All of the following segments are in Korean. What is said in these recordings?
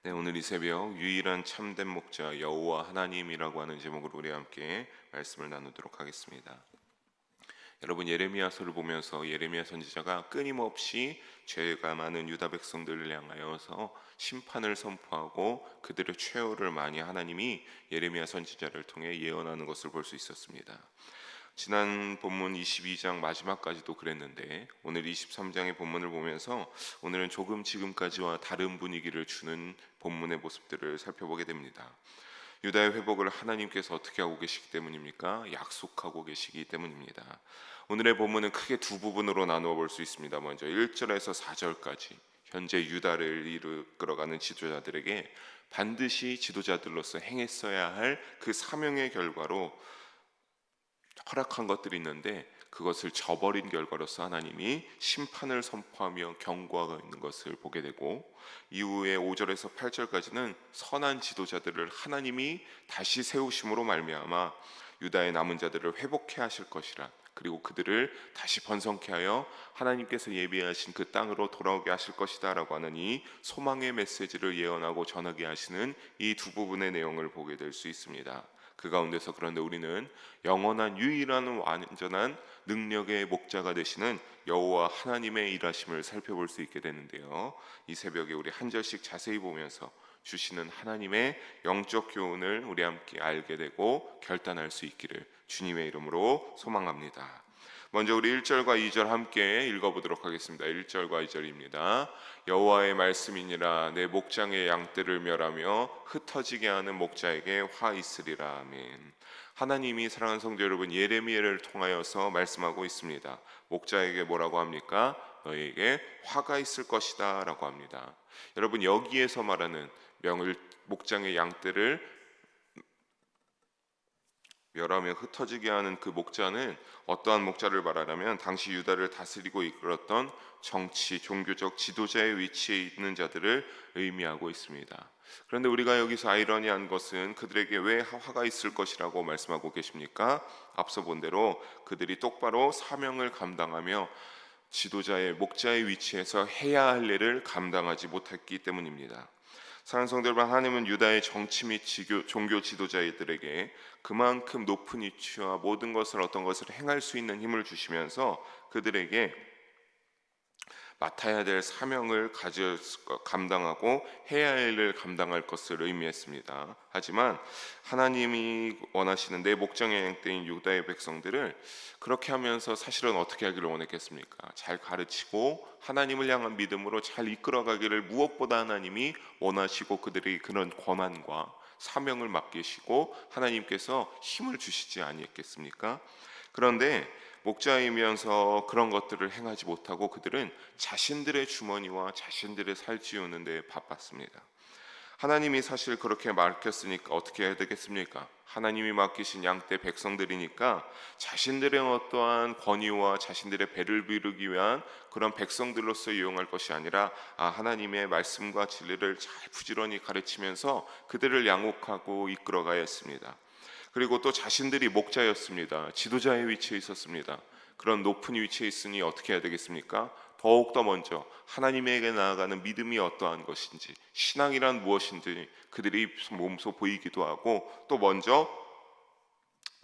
네, 오늘 이 새벽 유일한 참된 목자 여호와 하나님이라고 하는 제목으로 우리 함께 말씀을 나누도록 하겠습니다. 여러분, 예레미야서를 보면서 예레미야 선지자가 끊임없이 죄가 많은 유다 백성들을 향하여서 심판을 선포하고 그들의 최후를 많이 하나님이 예레미야 선지자를 통해 예언하는 것을 볼 수 있었습니다. 지난 본문 22장 마지막까지도 그랬는데 오늘 23장의 본문을 보면서 오늘은 조금 지금까지와 다른 분위기를 주는 본문의 모습들을 살펴보게 됩니다. 유다의 회복을 하나님께서 어떻게 하고 계시기 때문입니까? 약속하고 계시기 때문입니다. 오늘의 본문은 크게 두 부분으로 나누어 볼 수 있습니다. 먼저 1절에서 4절까지 현재 유다를 이끌어가는 지도자들에게 반드시 지도자들로서 행했어야 할 그 사명의 결과로 허락한 것들이 있는데 그것을 저버린 결과로서 하나님이 심판을 선포하며 경고하고 있는 것을 보게 되고, 이후에 5절에서 8절까지는 선한 지도자들을 하나님이 다시 세우심으로 말미암아 유다의 남은 자들을 회복해 하실 것이라, 그리고 그들을 다시 번성케 하여 하나님께서 예비하신 그 땅으로 돌아오게 하실 것이다 라고 하는 이 소망의 메시지를 예언하고 전하게 하시는 이 두 부분의 내용을 보게 될 수 있습니다. 그 가운데서 그런데 우리는 영원한 유일한 완전한 능력의 목자가 되시는 여호와 하나님의 일하심을 살펴볼 수 있게 되는데요, 이 새벽에 우리 한 절씩 자세히 보면서 주시는 하나님의 영적 교훈을 우리 함께 알게 되고 결단할 수 있기를 주님의 이름으로 소망합니다. 먼저 우리 1절과 2절 함께 읽어보도록 하겠습니다. 1절과 2절입니다. 여호와의 말씀이니라, 내 목장의 양떼를 멸하며 흩어지게 하는 목자에게 화 있으리라. 아멘. 하나님이, 사랑하는 성도 여러분, 예레미야를 통하여서 말씀하고 있습니다. 목자에게 뭐라고 합니까? 너에게 화가 있을 것이다 라고 합니다. 여러분, 여기에서 말하는 목장의 양떼를 멸하며 흩어지게 하는 그 목자는 어떠한 목자를 말하냐면 당시 유다를 다스리고 이끌었던 정치, 종교적 지도자의 위치에 있는 자들을 의미하고 있습니다. 그런데 우리가 여기서 아이러니한 것은 그들에게 왜 화가 있을 것이라고 말씀하고 계십니까? 앞서 본 대로 그들이 똑바로 사명을 감당하며 지도자의 목자의 위치에서 해야 할 일을 감당하지 못했기 때문입니다. 사랑하는 성도 여러분, 하나님은 유다의 정치 및 종교 지도자들에게 그만큼 높은 위치와 모든 것을, 어떤 것을 행할 수 있는 힘을 주시면서 그들에게 맡아야 될 사명을 감당하고 해야 할 일을 감당할 것을 의미했습니다. 하지만 하나님이 원하시는 내 목장의 양떼인 유다의 백성들을 그렇게 하면서 사실은 어떻게 하기를 원했겠습니까? 잘 가르치고 하나님을 향한 믿음으로 잘 이끌어가기를 무엇보다 하나님이 원하시고 그들에게 그런 권한과 사명을 맡기시고 하나님께서 힘을 주시지 아니했겠습니까? 그런데 목자이면서 그런 것들을 행하지 못하고 그들은 자신들의 주머니와 자신들의 살찌우는 데 바빴습니다. 하나님이 사실 그렇게 맡겼으니까 어떻게 해야 되겠습니까? 하나님이 맡기신 양떼 백성들이니까 자신들의 어떠한 권위와 자신들의 배를 비우기 위한 그런 백성들로서 이용할 것이 아니라 하나님의 말씀과 진리를 잘 부지런히 가르치면서 그들을 양육하고 이끌어가야 했습니다. 그리고 또 자신들이 목자였습니다. 지도자의 위치에 있었습니다. 그런 높은 위치에 있으니 어떻게 해야 되겠습니까? 더욱더 먼저 하나님에게 나아가는 믿음이 어떠한 것인지, 신앙이란 무엇인지 그들이 몸소 보이기도 하고, 또 먼저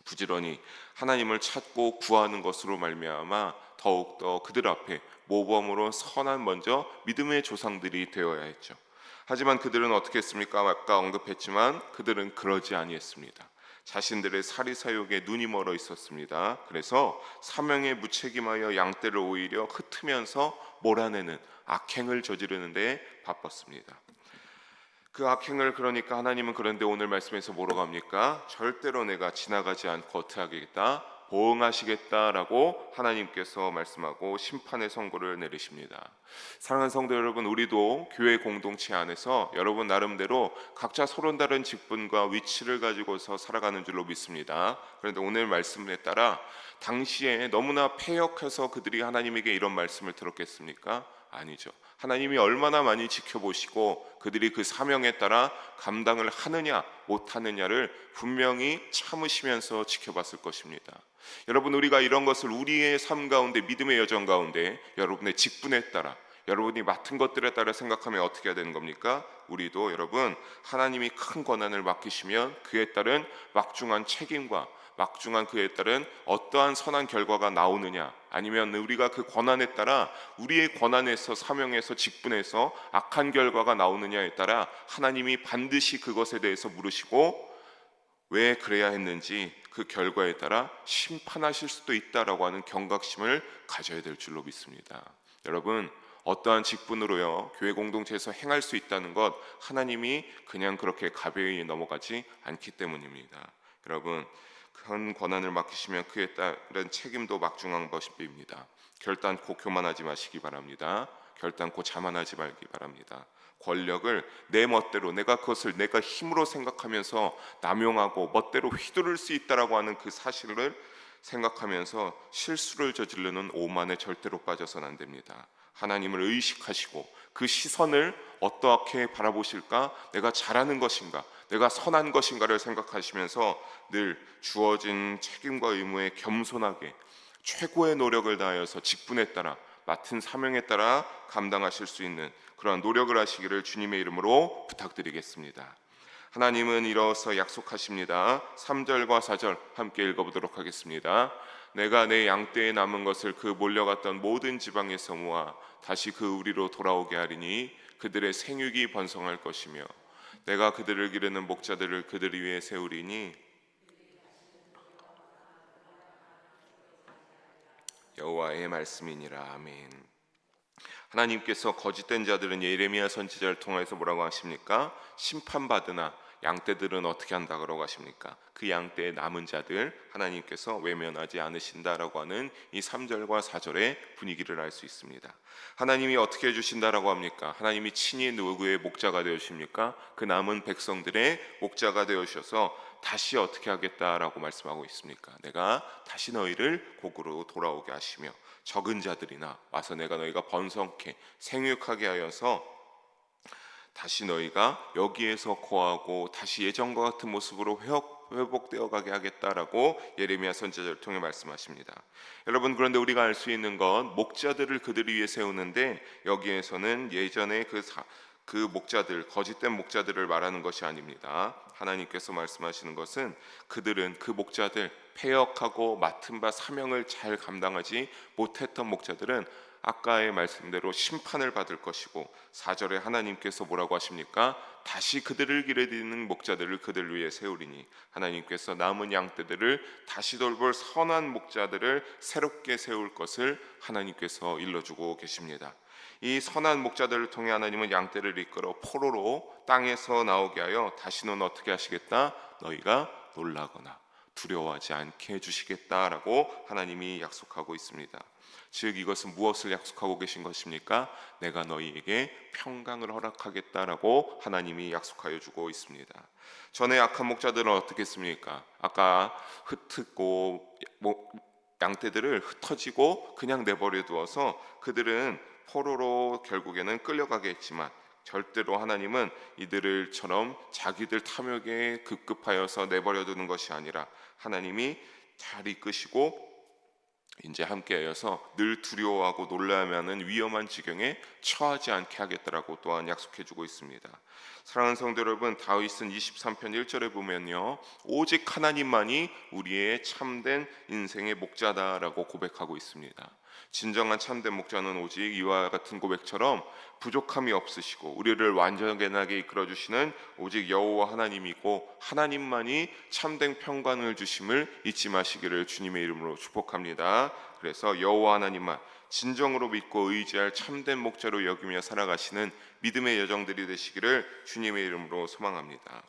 부지런히 하나님을 찾고 구하는 것으로 말미암아 더욱더 그들 앞에 모범으로 선한 먼저 믿음의 조상들이 되어야 했죠. 하지만 그들은 어떻게 했습니까? 아까 언급했지만 그들은 그러지 아니했습니다. 자신들의 사리사욕에 눈이 멀어 있었습니다. 그래서 사명에 무책임하여 양떼를 오히려 흩으면서 몰아내는 악행을 저지르는 데 바빴습니다. 그 악행을, 그러니까 하나님은 그런데 오늘 말씀에서 뭐라고 합니까? 절대로 내가 지나가지 않고 어떻게 하겠다? 보응하시겠다라고 하나님께서 말씀하고 심판의 선고를 내리십니다. 사랑하는 성도 여러분, 우리도 교회 공동체 안에서 여러분 나름대로 각자 서로 다른 직분과 위치를 가지고서 살아가는 줄로 믿습니다. 그런데 오늘 말씀에 따라 당시에 너무나 패역해서 그들이 하나님에게 이런 말씀을 들었겠습니까? 아니죠. 하나님이 얼마나 많이 지켜보시고 그들이 그 사명에 따라 감당을 하느냐 못하느냐를 분명히 참으시면서 지켜봤을 것입니다. 여러분, 우리가 이런 것을 우리의 삶 가운데, 믿음의 여정 가운데 여러분의 직분에 따라, 여러분이 맡은 것들에 따라 생각하면 어떻게 해야 되는 겁니까? 우리도 여러분 하나님이 큰 권한을 맡기시면 그에 따른 막중한 책임과 막중한 그에 따른 어떠한 선한 결과가 나오느냐, 아니면 우리가 그 권한에 따라 우리의 권한에서 사명에서 직분에서 악한 결과가 나오느냐에 따라 하나님이 반드시 그것에 대해서 물으시고 왜 그래야 했는지 그 결과에 따라 심판하실 수도 있다라고 하는 경각심을 가져야 될 줄로 믿습니다. 여러분, 어떠한 직분으로요 교회 공동체에서 행할 수 있다는 것, 하나님이 그냥 그렇게 가벼이 넘어가지 않기 때문입니다. 여러분, 큰 권한을 맡기시면 그에 따른 책임도 막중한 것입니다. 결단코 교만하지 마시기 바랍니다. 결단코 자만하지 말기 바랍니다. 권력을 내 멋대로, 내가 그것을 내가 힘으로 생각하면서 남용하고 멋대로 휘두를 수 있다라고 하는 그 사실을 생각하면서 실수를 저지르는 오만에 절대로 빠져서는 안 됩니다. 하나님을 의식하시고 그 시선을 어떻게 바라보실까? 내가 잘하는 것인가? 내가 선한 것인가를 생각하시면서 늘 주어진 책임과 의무에 겸손하게 최고의 노력을 다하여서 직분에 따라 맡은 사명에 따라 감당하실 수 있는 그러한 노력을 하시기를 주님의 이름으로 부탁드리겠습니다. 하나님은 이로써 약속하십니다. 3절과 4절 함께 읽어보도록 하겠습니다. 내가 내 양떼에 남은 것을 그 몰려갔던 모든 지방에서 모아 다시 그 우리로 돌아오게 하리니 그들의 생육이 번성할 것이며 내가 그들을 기르는 목자들을 그들 위에 세우리니 여호와의 말씀이니라. 아멘. 하나님께서 거짓된 자들은 예레미야 선지자를 통해서 뭐라고 하십니까? 심판받으나 양떼들은 어떻게 한다 그러고 하십니까? 그 양떼의 남은 자들 하나님께서 외면하지 않으신다라고 하는 이 3절과 4절의 분위기를 알 수 있습니다. 하나님이 어떻게 해주신다라고 합니까? 하나님이 친히 누구의 목자가 되어주십니까? 그 남은 백성들의 목자가 되어주셔서 다시 어떻게 하겠다라고 말씀하고 있습니까? 내가 다시 너희를 곡으로 돌아오게 하시며 적은 자들이나 와서 내가 너희가 번성케 생육하게 하여서 다시 너희가 여기에서 거하고 다시 예전과 같은 모습으로 회복되어 가게 하겠다라고 예레미야 선지자를 통해 말씀하십니다. 여러분, 그런데 우리가 알 수 있는 건 목자들을 그들 위해 세우는데 여기에서는 예전에 그 목자들, 거짓된 목자들을 말하는 것이 아닙니다. 하나님께서 말씀하시는 것은 그들은 그 목자들, 패역하고 맡은 바 사명을 잘 감당하지 못했던 목자들은 아까의 말씀대로 심판을 받을 것이고 4절에 하나님께서 뭐라고 하십니까? 다시 그들을 기르는 목자들을 그들 위해 세우리니 하나님께서 남은 양떼들을 다시 돌볼 선한 목자들을 새롭게 세울 것을 하나님께서 일러주고 계십니다. 이 선한 목자들을 통해 하나님은 양떼를 이끌어 포로로 땅에서 나오게 하여 다시는 어떻게 하시겠다? 너희가 놀라거나 두려워하지 않게 해주시겠다라고 하나님이 약속하고 있습니다. 즉 이것은 무엇을 약속하고 계신 것입니까? 내가 너희에게 평강을 허락하겠다라고 하나님이 약속하여 주고 있습니다. 전에 악한 목자들은 어떻게 했습니까? 아까 흩고 양떼들을 흩어지고 그냥 내버려 두어서 그들은 포로로 결국에는 끌려가게 했지만 절대로 하나님은 이들을처럼 자기들 탐욕에 급급하여서 내버려 두는 것이 아니라 하나님이 잘 이끄시고 이제 함께하여서 늘 두려워하고 놀라면은 위험한 지경에 처하지 않게 하겠다라고 또한 약속해주고 있습니다. 사랑하는 성도 여러분, 다윗은 23편 1절에 보면요, 오직 하나님만이 우리의 참된 인생의 목자다라고 고백하고 있습니다. 진정한 참된 목자는 오직 이와 같은 고백처럼 부족함이 없으시고 우리를 완전하게 이끌어주시는 오직 여호와 하나님이고 하나님만이 참된 평강을 주심을 잊지 마시기를 주님의 이름으로 축복합니다. 그래서 여호와 하나님만 진정으로 믿고 의지할 참된 목자로 여기며 살아가시는 믿음의 여정들이 되시기를 주님의 이름으로 소망합니다.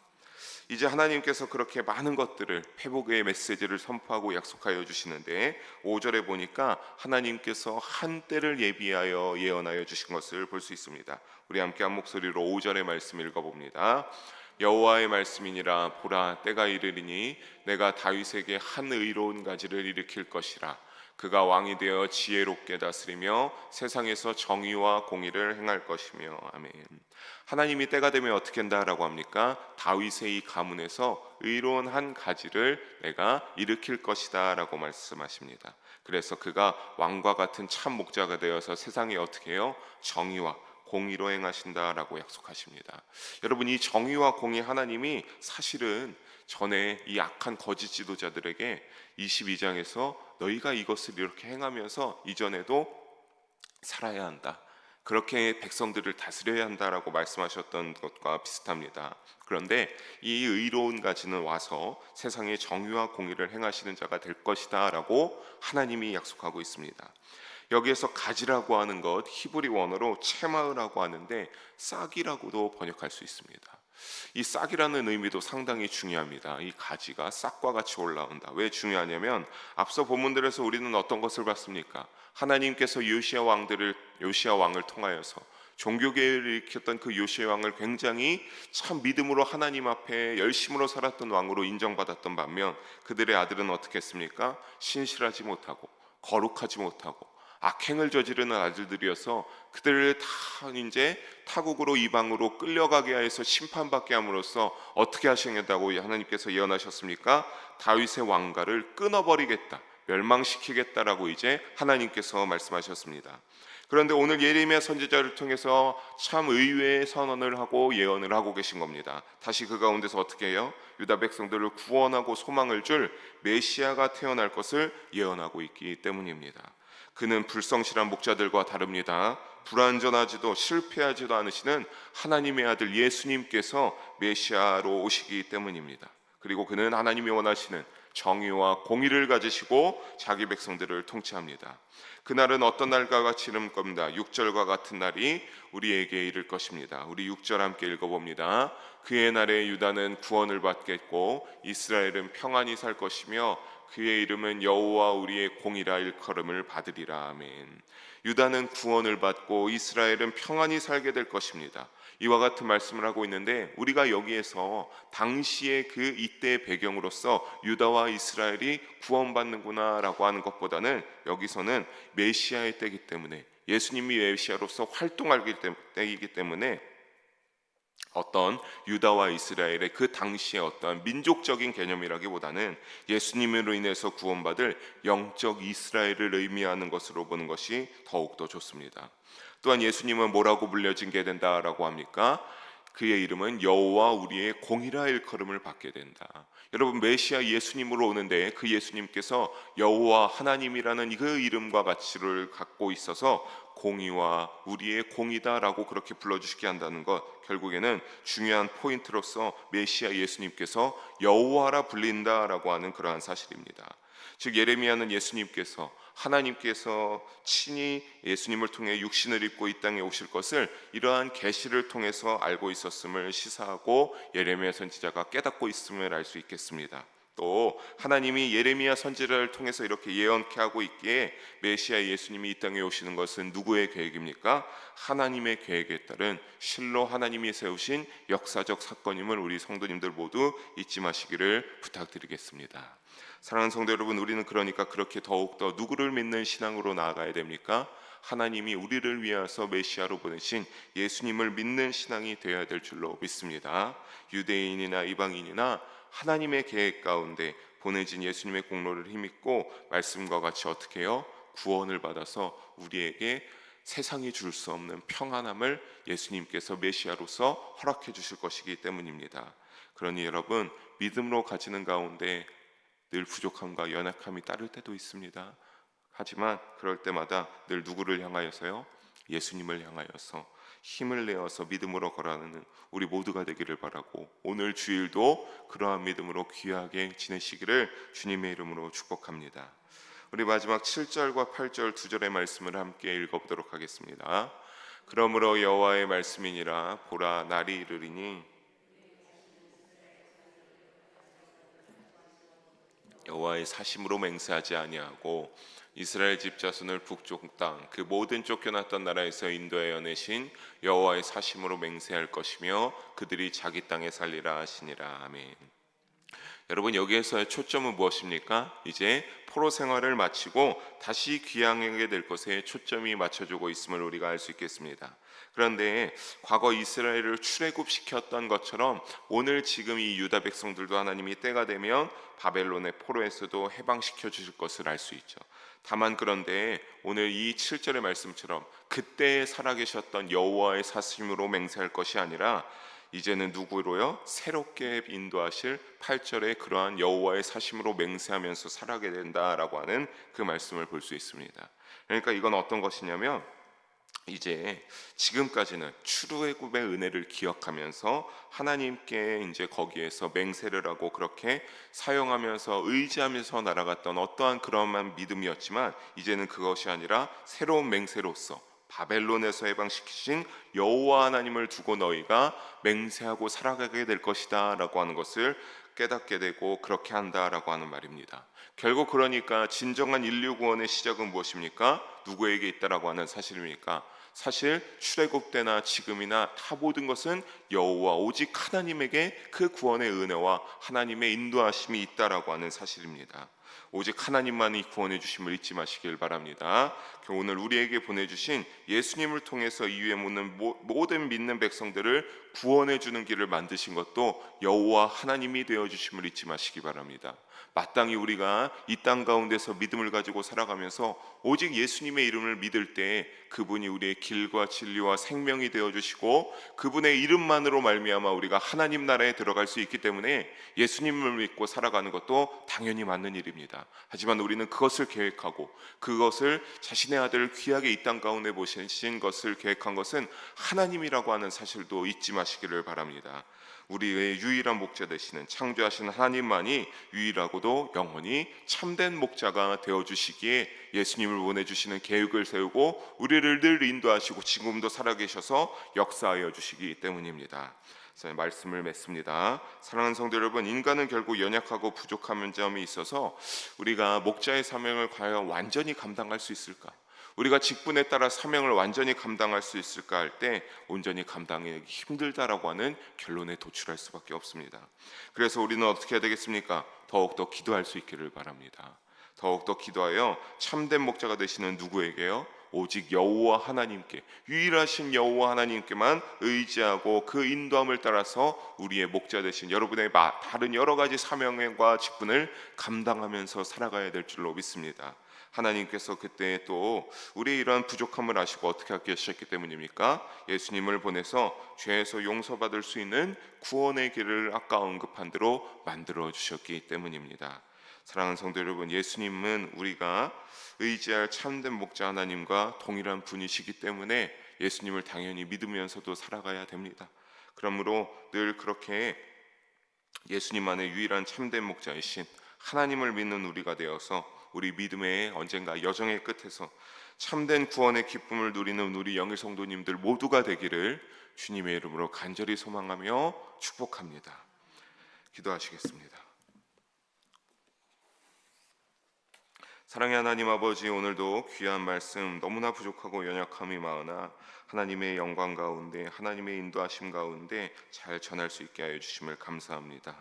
이제 하나님께서 그렇게 많은 것들을 회복의 메시지를 선포하고 약속하여 주시는데 5절에 보니까 하나님께서 한때를 예비하여 예언하여 주신 것을 볼 수 있습니다. 우리 함께 한 목소리로 5절의 말씀 읽어봅니다. 여호와의 말씀이니라. 보라, 때가 이르리니 내가 다윗에게 한 의로운 가지를 일으킬 것이라. 그가 왕이 되어 지혜롭게 다스리며 세상에서 정의와 공의를 행할 것이며. 아멘. 하나님이 때가 되면 어떻게 한다라고 합니까? 다윗의 이 가문에서 의로운 한 가지를 내가 일으킬 것이다 라고 말씀하십니다. 그래서 그가 왕과 같은 참 목자가 되어서 세상에 어떻게 해요? 정의와 공의로 행하신다라고 약속하십니다. 여러분, 이 정의와 공의 하나님이 사실은 전에 이 악한 거짓 지도자들에게 22장에서 너희가 이것을 이렇게 행하면서 이전에도 살아야 한다, 그렇게 백성들을 다스려야 한다라고 말씀하셨던 것과 비슷합니다. 그런데 이 의로운 가지는 와서 세상의 정의와 공의를 행하시는 자가 될 것이다 라고 하나님이 약속하고 있습니다. 여기에서 가지라고 하는 것, 히브리 원어로 체마으라고 하는데 싹이라고도 번역할 수 있습니다. 이 싹이라는 의미도 상당히 중요합니다. 이 가지가 싹과 같이 올라온다. 왜 중요하냐면 앞서 본문들에서 우리는 어떤 것을 봤습니까? 하나님께서 요시야 왕을 통하여서 종교개혁을 일으켰던 그 요시야 왕을 굉장히 참 믿음으로 하나님 앞에 열심으로 살았던 왕으로 인정받았던 반면 그들의 아들은 어떻게 했습니까? 신실하지 못하고 거룩하지 못하고 악행을 저지르는 아들들이어서 그들을 다 이제 타국으로 이방으로 끌려가게 해서 심판받게 함으로써 어떻게 하시겠다고 하나님께서 예언하셨습니까? 다윗의 왕가를 끊어버리겠다, 멸망시키겠다라고 이제 하나님께서 말씀하셨습니다. 그런데 오늘 예레미야 선지자를 통해서 참 의외의 선언을 하고 예언을 하고 계신 겁니다. 다시 그 가운데서 어떻게 해요? 유다 백성들을 구원하고 소망을 줄 메시아가 태어날 것을 예언하고 있기 때문입니다. 그는 불성실한 목자들과 다릅니다. 불완전하지도 실패하지도 않으시는 하나님의 아들 예수님께서 메시아로 오시기 때문입니다. 그리고 그는 하나님이 원하시는 정의와 공의를 가지시고 자기 백성들을 통치합니다. 그날은 어떤 날과 같이 이를 겁니다. 6절과 같은 날이 우리에게 이를 것입니다. 우리 6절 함께 읽어봅니다. 그의 날에 유다는 구원을 받겠고 이스라엘은 평안히 살 것이며 그의 이름은 여호와 우리의 공이라 일컬음을 받으리라. 아멘. 유다는 구원을 받고 이스라엘은 평안히 살게 될 것입니다. 이와 같은 말씀을 하고 있는데 우리가 여기에서 당시의 그 이때의 배경으로서 유다와 이스라엘이 구원받는구나 라고 하는 것보다는 여기서는 메시아의 때이기 때문에, 예수님이 메시아로서 활동할 때이기 때문에 어떤 유다와 이스라엘의 그 당시의 어떤 민족적인 개념이라기보다는 예수님으로 인해서 구원받을 영적 이스라엘을 의미하는 것으로 보는 것이 더욱더 좋습니다. 또한 예수님은 뭐라고 불려지게 된다라고 합니까? 그의 이름은 여호와 우리의 공이라 일컬음을 받게 된다. 여러분, 메시아 예수님으로 오는데 그 예수님께서 여호와 하나님이라는 그 이름과 가치를 갖고 있어서 공의와 우리의 공이다라고 그렇게 불러주시게 한다는 것, 결국에는 중요한 포인트로서 메시아 예수님께서 여호와라 불린다라고 하는 그러한 사실입니다. 즉 예레미야는 예수님께서, 하나님께서 친히 예수님을 통해 육신을 입고 이 땅에 오실 것을 이러한 계시를 통해서 알고 있었음을 시사하고 예레미야 선지자가 깨닫고 있음을 알 수 있겠습니다. 또 하나님이 예레미야 선지자를 통해서 이렇게 예언케 하고 있기에 메시아 예수님이 이 땅에 오시는 것은 누구의 계획입니까? 하나님의 계획에 따른 실로 하나님이 세우신 역사적 사건임을 우리 성도님들 모두 잊지 마시기를 부탁드리겠습니다. 사랑하는 성도 여러분, 우리는 그러니까 그렇게 더욱더 누구를 믿는 신앙으로 나아가야 됩니까? 하나님이 우리를 위하여 메시아로 보내신 예수님을 믿는 신앙이 되어야 될 줄로 믿습니다. 유대인이나 이방인이나 하나님의 계획 가운데 보내진 예수님의 공로를 힘입고 말씀과 같이 어떻게 해요? 구원을 받아서 우리에게 세상이 줄 수 없는 평안함을 예수님께서 메시아로서 허락해 주실 것이기 때문입니다. 그러니 여러분, 믿음으로 가지는 가운데 늘 부족함과 연약함이 따를 때도 있습니다. 하지만 그럴 때마다 늘 누구를 향하여서요? 예수님을 향하여서 힘을 내어서 믿음으로 걸어가는 우리 모두가 되기를 바라고, 오늘 주일도 그러한 믿음으로 귀하게 지내시기를 주님의 이름으로 축복합니다. 우리 마지막 7절과 8절 두 절의 말씀을 함께 읽어보도록 하겠습니다. 그러므로 여호와의 말씀이니라, 보라 날이 이르리니 여호와의 사심으로 맹세하지 아니하고 이스라엘 집 자손을 북쪽 땅 그 모든 쫓겨났던 나라에서 인도하여 내신 여호와의 사심으로 맹세할 것이며 그들이 자기 땅에 살리라 하시니라. 아멘. 여러분, 여기에서의 초점은 무엇입니까? 이제 포로 생활을 마치고 다시 귀향하게 될 것에 초점이 맞춰지고 있음을 우리가 알 수 있겠습니다. 그런데 과거 이스라엘을 출애굽시켰던 것처럼 오늘 지금 이 유다 백성들도 하나님이 때가 되면 바벨론의 포로에서도 해방시켜 주실 것을 알 수 있죠. 다만 그런데 오늘 이 7절의 말씀처럼 그때 살아계셨던 여호와의 사심으로 맹세할 것이 아니라 이제는 누구로요? 새롭게 인도하실 8절의 그러한 여호와의 사심으로 맹세하면서 살아가게 된다라고 하는 그 말씀을 볼 수 있습니다. 그러니까 이건 어떤 것이냐면 이제 지금까지는 출애굽의 은혜를 기억하면서 하나님께 이제 거기에서 맹세를 하고 그렇게 사용하면서 의지하면서 날아갔던 어떠한 그러한 믿음이었지만 이제는 그것이 아니라 새로운 맹세로서 바벨론에서 해방시키신 여호와 하나님을 두고 너희가 맹세하고 살아가게 될 것이다 라고 하는 것을 깨닫게 되고 그렇게 한다라고 하는 말입니다. 결국 그러니까 진정한 인류 구원의 시작은 무엇입니까? 누구에게 있다라고 하는 사실입니까? 사실 출애굽 때나 지금이나 다 모든 것은 여호와 오직 하나님에게 그 구원의 은혜와 하나님의 인도하심이 있다라고 하는 사실입니다. 오직 하나님만이 구원해 주심을 잊지 마시길 바랍니다. 오늘 우리에게 보내주신 예수님을 통해서 이 위에 모든 믿는 백성들을 구원해 주는 길을 만드신 것도 여호와 하나님이 되어 주심을 잊지 마시기 바랍니다. 마땅히 우리가 이 땅 가운데서 믿음을 가지고 살아가면서 오직 예수님의 이름을 믿을 때 그분이 우리의 길과 진리와 생명이 되어 주시고 그분의 이름만으로 말미암아 우리가 하나님 나라에 들어갈 수 있기 때문에 예수님을 믿고 살아가는 것도 당연히 맞는 일입니다. 하지만 우리는 그것을 계획하고 그것을 자신의 아들을 귀하게 이 땅 가운데 보신 것을 계획한 것은 하나님이라고 하는 사실도 잊지 마시기를 바랍니다. 우리의 유일한 목자 되시는 창조하신 하나님만이 유일하고도 영원히 참된 목자가 되어주시기에 예수님을 보내주시는 계획을 세우고 우리를 늘 인도하시고 지금도 살아계셔서 역사하여 주시기 때문입니다. 말씀을 맺습니다. 사랑하는 성도 여러분, 인간은 결국 연약하고 부족한 점이 있어서 우리가 목자의 사명을 과연 완전히 감당할 수 있을까? 우리가 직분에 따라 사명을 완전히 감당할 수 있을까 할 때 온전히 감당하기 힘들다라고 하는 결론에 도출할 수밖에 없습니다. 그래서 우리는 어떻게 해야 되겠습니까? 더욱더 기도할 수 있기를 바랍니다. 더욱더 기도하여 참된 목자가 되시는 누구에게요? 오직 여호와 하나님께, 유일하신 여호와 하나님께만 의지하고 그 인도함을 따라서 우리의 목자 되신 여러분의 다른 여러 가지 사명과 직분을 감당하면서 살아가야 될 줄로 믿습니다. 하나님께서 그때 또 우리의 이러한 부족함을 아시고 어떻게 하게 하셨기 때문입니까? 예수님을 보내서 죄에서 용서받을 수 있는 구원의 길을 아까 언급한 대로 만들어 주셨기 때문입니다. 사랑하는 성도 여러분, 예수님은 우리가 의지할 참된 목자 하나님과 동일한 분이시기 때문에 예수님을 당연히 믿으면서도 살아가야 됩니다. 그러므로 늘 그렇게 예수님만의 유일한 참된 목자이신 하나님을 믿는 우리가 되어서 우리 믿음의 언젠가 여정의 끝에서 참된 구원의 기쁨을 누리는 우리 영의 성도님들 모두가 되기를 주님의 이름으로 간절히 소망하며 축복합니다. 기도하시겠습니다. 사랑의 하나님 아버지, 오늘도 귀한 말씀 너무나 부족하고 연약함이 많으나 하나님의 영광 가운데 하나님의 인도하심 가운데 잘 전할 수 있게 하여 주심을 감사합니다.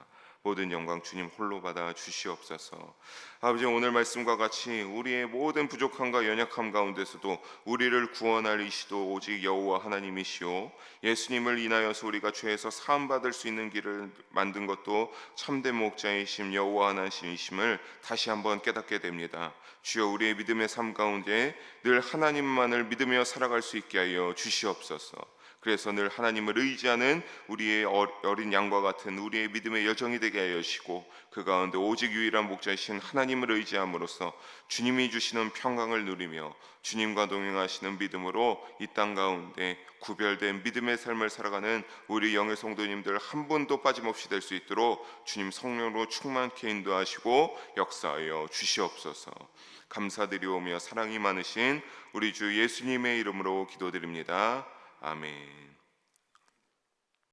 모든 영광 주님 홀로 받아 주시옵소서. 아버지, 오늘 말씀과 같이 우리의 모든 부족함과 연약함 가운데서도 우리를 구원할 이시도 오직 여호와 하나님이시오, 예수님을 인하여서 우리가 죄에서 사함 받을 수 있는 길을 만든 것도 참된 목자이심 여호와 하나님이심을 다시 한번 깨닫게 됩니다. 주여, 우리의 믿음의 삶 가운데 늘 하나님만을 믿으며 살아갈 수 있게 하여 주시옵소서. 그래서 늘 하나님을 의지하는 우리의 어린 양과 같은 우리의 믿음의 여정이 되게 하여 주시고 그 가운데 오직 유일한 목자이신 하나님을 의지함으로써 주님이 주시는 평강을 누리며 주님과 동행하시는 믿음으로 이 땅 가운데 구별된 믿음의 삶을 살아가는 우리 영의 성도님들 한 분도 빠짐없이 될 수 있도록 주님 성령으로 충만케 인도하시고 역사하여 주시옵소서. 감사드리오며 사랑이 많으신 우리 주 예수님의 이름으로 기도드립니다. 아멘.